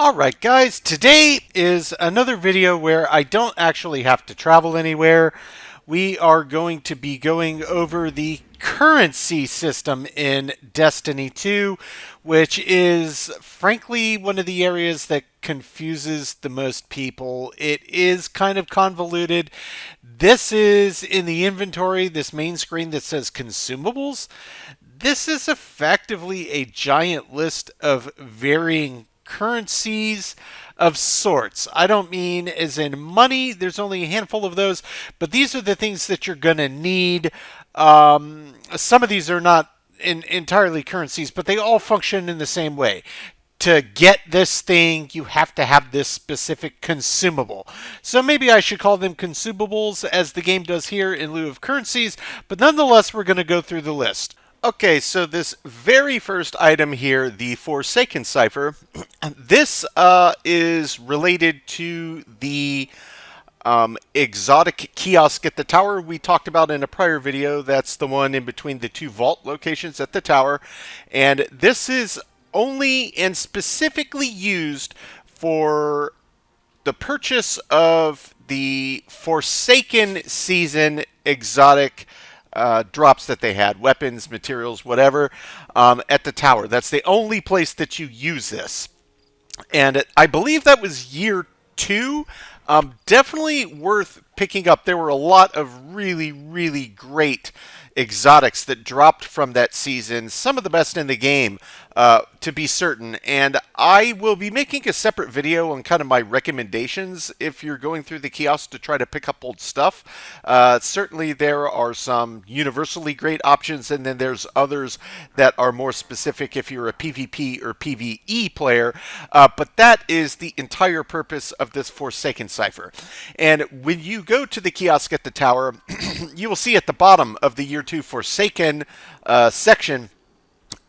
Alright guys, today is another video where I don't actually have to travel anywhere. We are going to be going over the currency system in Destiny 2, which is frankly one of the areas that confuses the most people. It is kind of convoluted. This is in the inventory, this main screen that says consumables. This is effectively a giant list of varying currencies of sorts. I don't mean as in money, there's only a handful of those, but these are the things that you're going to need. Some of these are not entirely currencies, but they all function in the same way. To get this thing, you have to have this specific consumable. So maybe I should call them consumables, as the game does here in lieu of currencies, but nonetheless, we're going to go through the list. Okay, so this very first item here, the Forsaken Cipher, this is related to the exotic kiosk at the tower we talked about in a prior video. That's the one in between the two vault locations at the tower. And this is only and specifically used for the purchase of the Forsaken Season exotic drops that they had, weapons, materials, whatever, at the tower. That's the only place that you use this. And I believe that was year 2. Definitely worth picking up. There were a lot of really, really great exotics that dropped from that season, some of the best in the game, to be certain. And I will be making a separate video on kind of my recommendations if you're going through the kiosk to try to pick up old stuff. Certainly there are some universally great options, and then there's others that are more specific if you're a PvP or PvE player. But that is the entire purpose of this Forsaken Cipher. And when you go to the kiosk at the tower, you will see at the bottom of the Year 2 Forsaken section,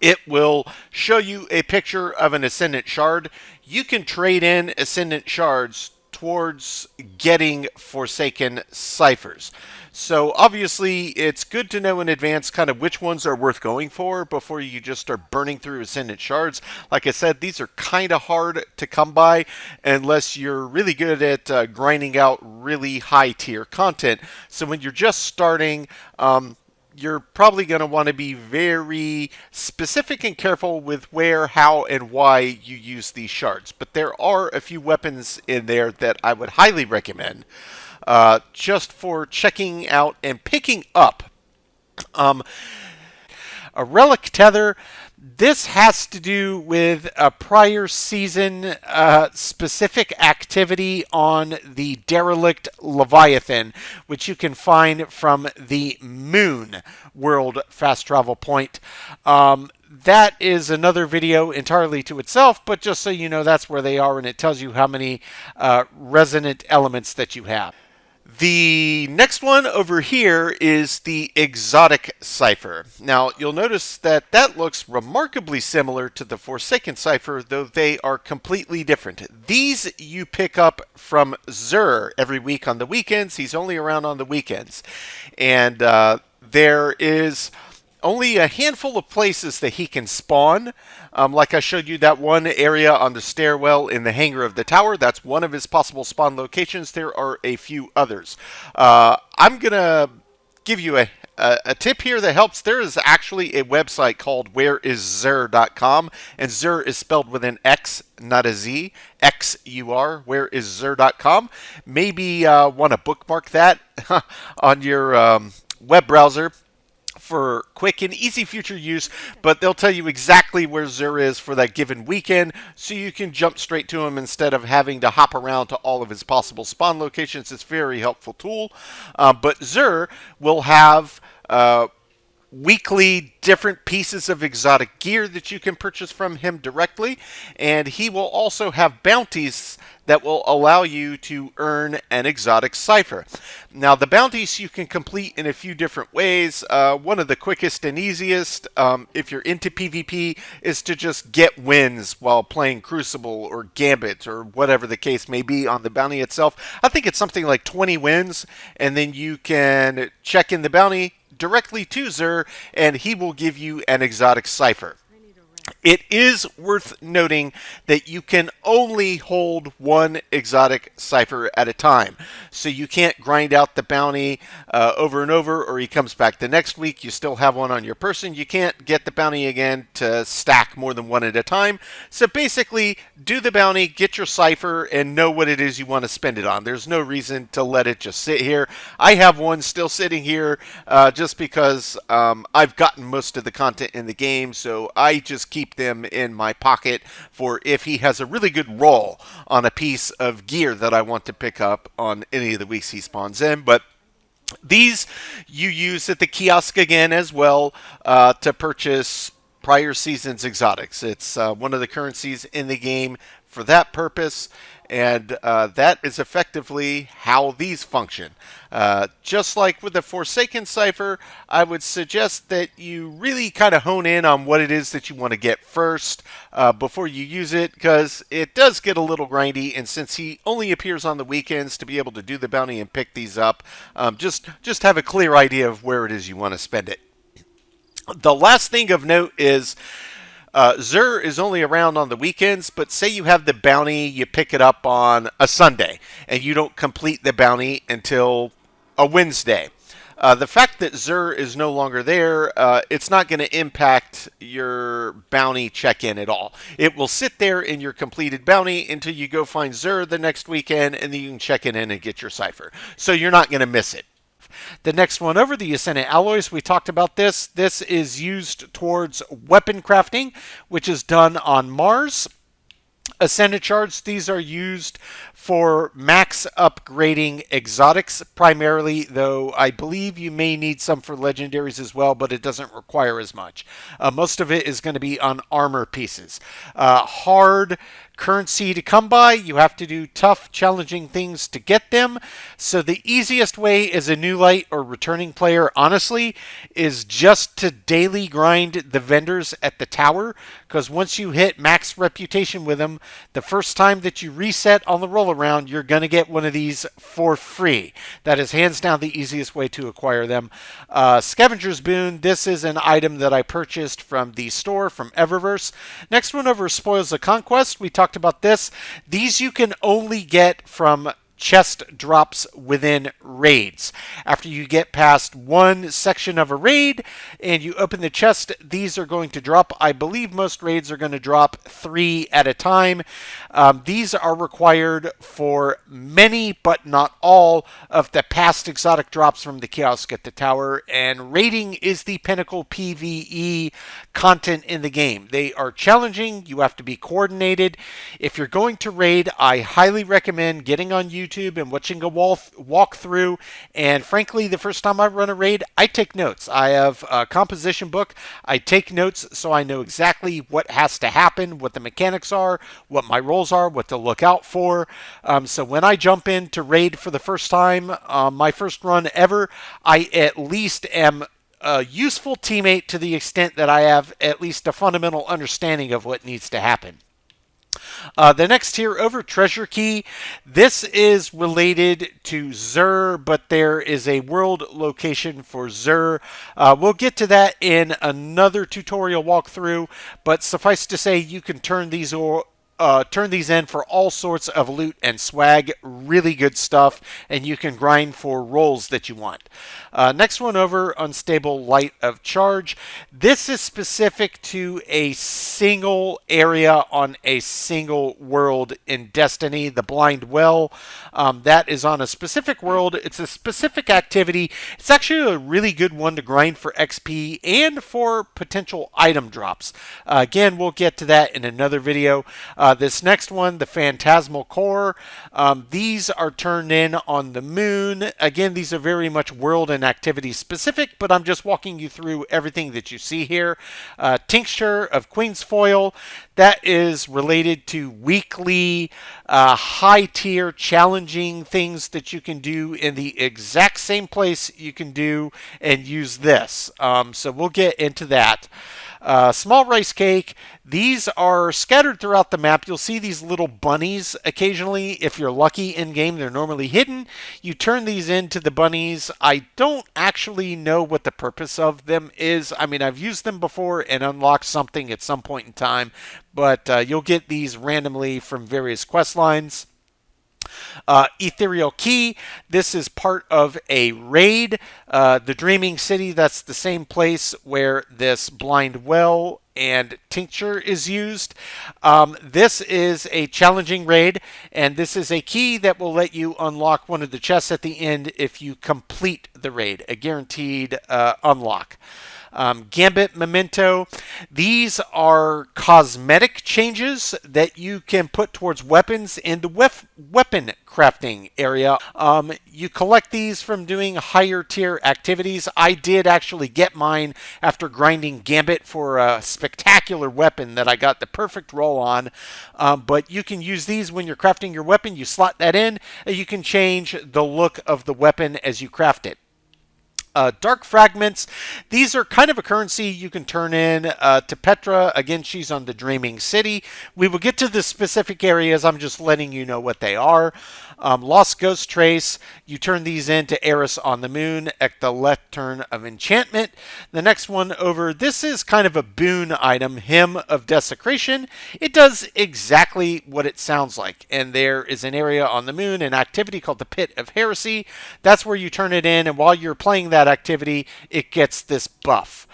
it will show you a picture of an Ascendant Shard. You can trade in Ascendant Shards towards getting Forsaken Ciphers. So obviously it's good to know in advance kind of which ones are worth going for before you just start burning through Ascendant Shards. Like I said, these are kind of hard to come by unless you're really good at grinding out really high tier content. So when you're just starting, you're probably going to want to be very specific and careful with where, how, and why you use these shards. But there are a few weapons in there that I would highly recommend just for checking out and picking up. A relic tether. This has to do with a prior season specific activity on the derelict Leviathan, which you can find from the Moon World fast travel point. That is another video entirely to itself, but just so you know, that's where they are, and it tells you how many resonant elements that you have. The next one over here is the Exotic Cipher. Now, you'll notice that that looks remarkably similar to the Forsaken Cipher, though they are completely different. These you pick up from Xur every week on the weekends. He's only around on the weekends. And there is only a handful of places that he can spawn. Like I showed you that one area on the stairwell in the hangar of the tower. That's one of his possible spawn locations. There are a few others. I'm going to give you a tip here that helps. There is actually a website called whereisxur.com, and Xur is spelled with an X, not a Z. X-U-R, whereisxur.com. Maybe want to bookmark that on your web browser for quick and easy future use, but they'll tell you exactly where Xur is for that given weekend, so you can jump straight to him instead of having to hop around to all of his possible spawn locations. It's a very helpful tool. But Xur will have weekly different pieces of exotic gear that you can purchase from him directly, and he will also have bounties that will allow you to earn an exotic cipher. Now, the bounties you can complete in a few different ways. One of the quickest and easiest, if you're into PvP, is to just get wins while playing Crucible or Gambit or whatever the case may be on the bounty itself. I think it's something like 20 wins, and then you can check in the bounty directly to Xur, and he will give you an exotic cipher. It is worth noting that you can only hold one exotic cipher at a time. So you can't grind out the bounty over and over, or he comes back the next week. You still have one on your person. You can't get the bounty again to stack more than one at a time. So basically, do the bounty, get your cipher, and know what it is you want to spend it on. There's no reason to let it just sit here. I have one still sitting here just because I've gotten most of the content in the game, so I just keep them in my pocket for if he has a really good roll on a piece of gear that I want to pick up on any of the weeks he spawns in. But these you use at the kiosk again as well to purchase prior season's exotics. It's one of the currencies in the game for that purpose, and that is effectively how these function. Just like with the Forsaken Cipher, I would suggest that you really kind of hone in on what it is that you want to get first before you use it, because it does get a little grindy, and since he only appears on the weekends to be able to do the bounty and pick these up, just have a clear idea of where it is you want to spend it. The last thing of note is Zur is only around on the weekends, but say you have the bounty, you pick it up on a Sunday, and you don't complete the bounty until a Wednesday. The fact that Zur is no longer there, it's not going to impact your bounty check-in at all. It will sit there in your completed bounty until you go find Zur the next weekend, and then you can check it in and get your cipher. So you're not going to miss it. The next one over, the Ascendant Alloys, we talked about this. This is used towards weapon crafting, which is done on Mars. Ascendant Shards, these are used for max upgrading exotics primarily, though I believe you may need some for legendaries as well, but it doesn't require as much. Most of it is going to be on armor pieces. Hard currency to come by. You have to do tough, challenging things to get them. So the easiest way as a new light or returning player, honestly, is just to daily grind the vendors at the tower, because once you hit max reputation with them, the first time that you reset on the roll around, you're going to get one of these for free. That is hands down the easiest way to acquire them. Scavenger's Boon, this is an item that I purchased from the store from Eververse. Next one over, Spoils of Conquest. We talked about this. These you can only get from chest drops within raids. After you get past one section of a raid and you open the chest, these are going to drop. I believe most raids are going to drop 3 at a time. These are required for many, but not all, of the past exotic drops from the kiosk at the tower, and raiding is the pinnacle PvE content in the game. They are challenging. You have to be coordinated. If you're going to raid, I highly recommend getting on YouTube and watching a walkthrough. And frankly, the first time I run a raid, I take notes. I have a composition book. I take notes so I know exactly what has to happen, what the mechanics are, what my roles are, what to look out for. So when I jump in to raid for the first time, my first run ever, I at least am a useful teammate to the extent that I have at least a fundamental understanding of what needs to happen. The next tier over, Treasure Key. This is related to Zur, but there is a world location for Zur. We'll get to that in another tutorial walkthrough, but suffice to say, you can turn these in for all sorts of loot and swag. Really good stuff, and you can grind for rolls that you want. Next one over, Unstable Light of Charge. This is specific to a single area on a single world in Destiny, the Blind Well. That is on a specific world. It's a specific activity. It's actually a really good one to grind for XP and for potential item drops. Again, we'll get to that in another video. This next one, the Phantasmal Core, these are turned in on the moon. Again, these are very much world and activity specific, but I'm just walking you through everything that you see here. Tincture of Queen's Foil, that is related to weekly, high tier, challenging things that you can do in the exact same place you can do and use this. So we'll get into that. Small Rice Cake, these are scattered throughout the map. map, you'll see these little bunnies occasionally. If you're lucky in game, they're normally hidden. You turn these into the bunnies. I don't actually know what the purpose of them is. I mean, I've used them before and unlocked something at some point in time, but you'll get these randomly from various quest lines. Ethereal Key. This is part of a raid. The Dreaming City, that's the same place where this blind well and tincture is used. This is a challenging raid, and this is a key that will let you unlock one of the chests at the end if you complete the raid, a guaranteed unlock. Gambit Memento. These are cosmetic changes that you can put towards weapons in the weapon crafting area. You collect these from doing higher tier activities. I did actually get mine after grinding Gambit for a spectacular weapon that I got the perfect roll on. But you can use these when you're crafting your weapon. You slot that in. You can change the look of the weapon as you craft it. Dark Fragments. These are kind of a currency you can turn in to Petra. Again, she's on the Dreaming City. We will get to the specific areas. I'm just letting you know what they are. Lost Ghost Trace. You turn these into Eris on the Moon at the left turn of Enchantment. The next one over, this is kind of a boon item, Hymn of Desecration. It does exactly what it sounds like. And there is an area on the moon, an activity called the Pit of Heresy. That's where you turn it in, and while you're playing that activity, it gets this buff.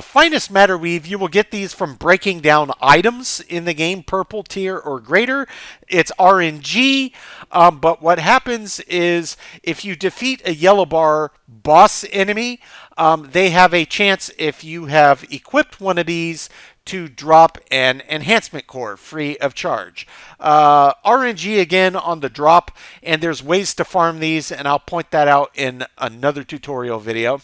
Finest Matter Weave, you will get these from breaking down items in the game, purple tier or greater. It's RNG, but what happens is if you defeat a yellow bar boss enemy, they have a chance, if you have equipped one of these, to drop an enhancement core free of charge. RNG again on the drop, and there's ways to farm these, and I'll point that out in another tutorial video.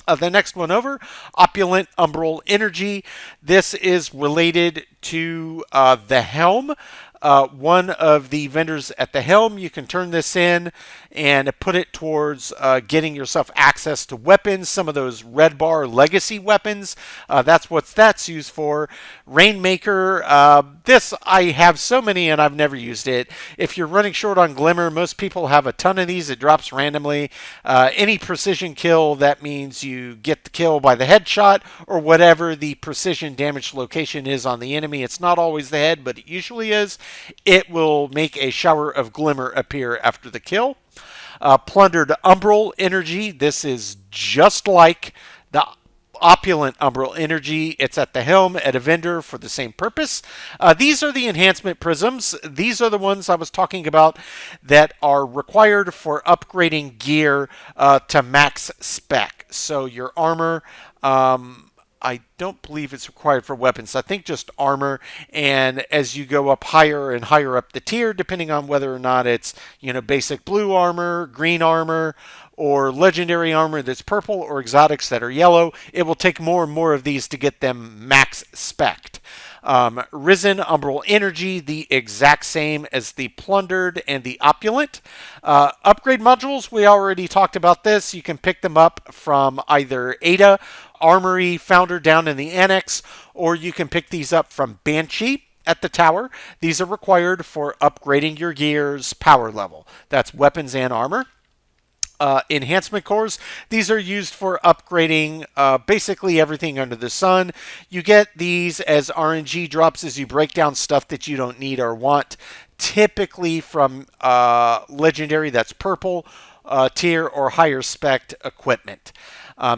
The next one over, Opulent Umbral Energy. This is related to the Helm. One of the vendors at the Helm, you can turn this in and put it towards getting yourself access to weapons, some of those red bar legacy weapons. That's what that's used for. Rainmaker, this I have so many and I've never used it. If you're running short on Glimmer, most people have a ton of these. It drops randomly. Any precision kill, that means you get the kill by the headshot or whatever the precision damage location is on the enemy. It's not always the head, but it usually is. It will make a shower of glimmer appear after the kill. Plundered Umbral Energy. This is just like the Opulent Umbral Energy. It's at the Helm at a vendor for the same purpose. These are the enhancement prisms. These are the ones I was talking about that are required for upgrading gear to max spec. So your armor, I don't believe it's required for weapons. I think just armor. And as you go up higher and higher up the tier, depending on whether or not it's, basic blue armor, green armor, or legendary armor that's purple, or exotics that are yellow, it will take more and more of these to get them max spec'd. Risen Umbral Energy, the exact same as the Plundered and the Opulent. Upgrade modules, we already talked about this. You can pick them up from either Ada, Armory, Founder down in the Annex, or you can pick these up from Banshee at the tower. These are required for upgrading your gear's power level. That's weapons and armor. Enhancement cores, these are used for upgrading basically everything under the sun. You get these as RNG drops as you break down stuff that you don't need or want, typically from legendary, that's purple tier or higher spec equipment.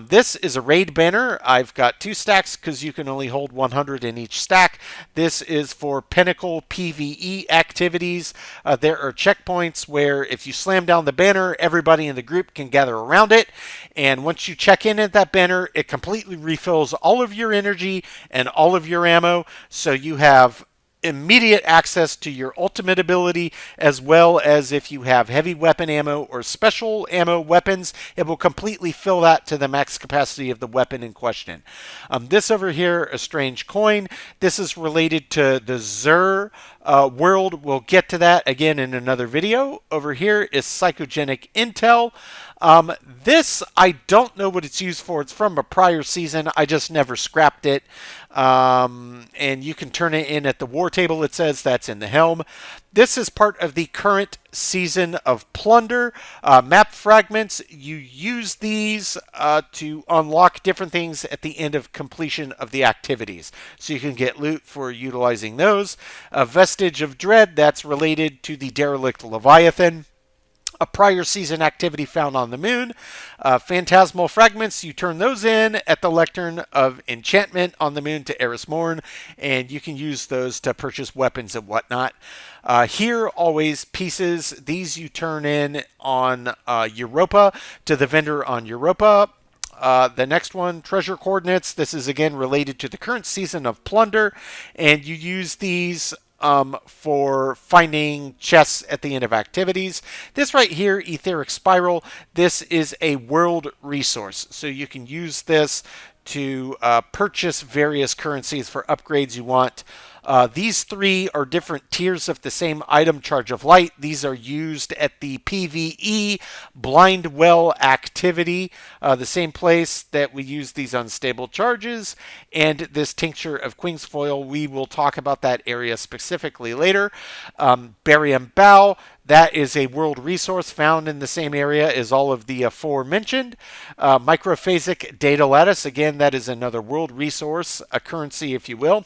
This is a raid banner. I've got 2 stacks because you can only hold 100 in each stack. This is for Pinnacle PvE activities. There are checkpoints where if you slam down the banner, everybody in the group can gather around it. And once you check in at that banner, it completely refills all of your energy and all of your ammo. So you have immediate access to your ultimate ability, as well as if you have heavy weapon ammo or special ammo weapons, it will completely fill that to the max capacity of the weapon in question. This over here, a strange coin. This is related to the Zur world. We'll get to that again in another video. Over here is psychogenic intel. This, I don't know what it's used for. It's from a prior season. I just never scrapped it. And you can turn it in at the war table. It says that's in the helm. This is part of the current season of Plunder. Map fragments, you use these to unlock different things at the end of completion of the activities. So you can get loot for utilizing those. A Vestige of Dread, that's related to the Derelict Leviathan. A prior season activity found on the moon. Phantasmal fragments, you turn those in at the Lectern of Enchantment on the moon to Eris Morn, and you can use those to purchase weapons and whatnot. Here, always pieces. These you turn in on Europa to the vendor on Europa. The next one, treasure coordinates. This is again related to the current season of Plunder, and you use these for finding chests at the end of activities. This right here, Etheric Spiral, this is a world resource. So you can use this to purchase various currencies for upgrades you want. These three are different tiers of the same item, Charge of Light. These are used at the PvE Blind Well activity, the same place that we use these unstable charges. And this Tincture of Queen's Foil, we will talk about that area specifically later. Barium Bow, that is a world resource found in the same area as all of the aforementioned. Microphasic Data Lattice, again, that is another world resource, a currency if you will.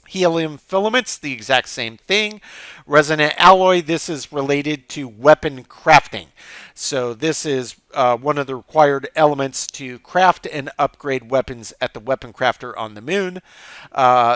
Helium filaments, the exact same thing. Resonant alloy, this is related to weapon crafting. So this is one of the required elements to craft and upgrade weapons at the weapon crafter on the moon.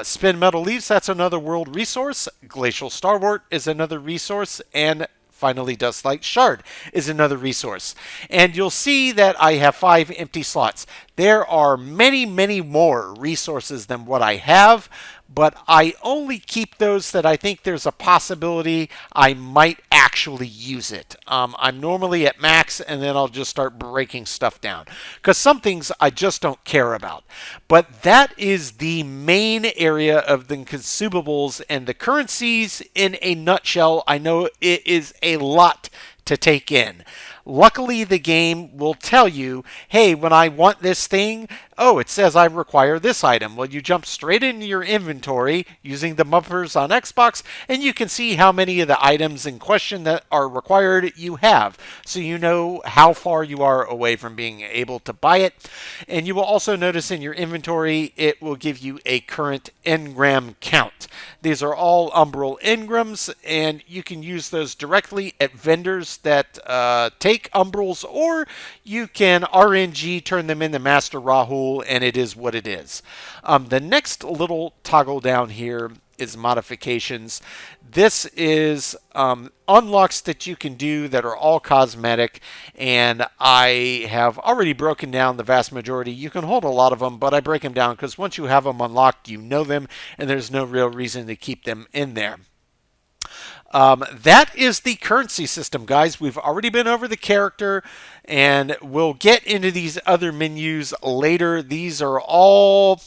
Spin metal leaves, that's another world resource. Glacial starwort is another resource. And finally, Dustlight Shard is another resource. And you'll see that I have 5 empty slots. There are many, many more resources than what I have, but I only keep those that I think there's a possibility I might actually use it. I'm normally at max, and then I'll just start breaking stuff down, because some things I just don't care about. But that is the main area of the consumables and the currencies in a nutshell. I know it is a lot to take in. Luckily, the game will tell you, hey, when I want this thing, oh, it says I require this item. Well, you jump straight into your inventory using the bumpers on Xbox, and you can see how many of the items in question that are required you have. So you know how far you are away from being able to buy it. And you will also notice in your inventory, it will give you a current engram count. These are all umbral engrams, and you can use those directly at vendors that take umbrals, or you can RNG turn them into Master Rahul, and it is what it is. The next little toggle down here is modifications. This is unlocks that you can do that are all cosmetic, and I have already broken down the vast majority. You can hold a lot of them, but I break them down because once you have them unlocked, you know them, and there's no real reason to keep them in there. That is the currency system, guys. We've already been over the character, and we'll get into these other menus later. These are all,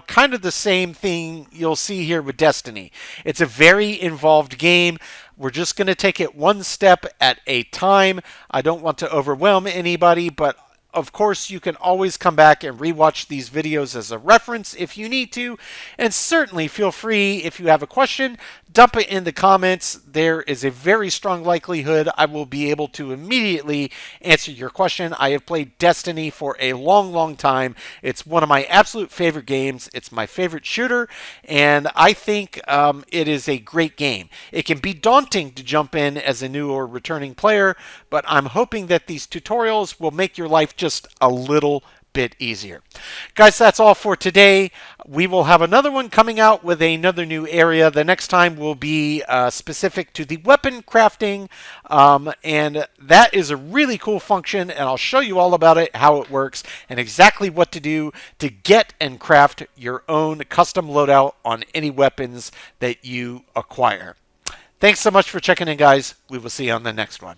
kind of the same thing you'll see here with Destiny. It's a very involved game. We're just going to take it one step at a time. I don't want to overwhelm anybody, but of course, you can always come back and rewatch these videos as a reference if you need to. And certainly feel free, if you have a question, dump it in the comments. There is a very strong likelihood I will be able to immediately answer your question. I have played Destiny for a long, long time. It's one of my absolute favorite games. It's my favorite shooter, and I think it is a great game. It can be daunting to jump in as a new or returning player, but I'm hoping that these tutorials will make your life just a little bit easier. Guys, that's all for today. We will have another one coming out with another new area. The next time will be specific to the weapon crafting, and that is a really cool function, and I'll show you all about it, how it works, and exactly what to do to get and craft your own custom loadout on any weapons that you acquire. Thanks so much for checking in, guys. We will see you on the next one.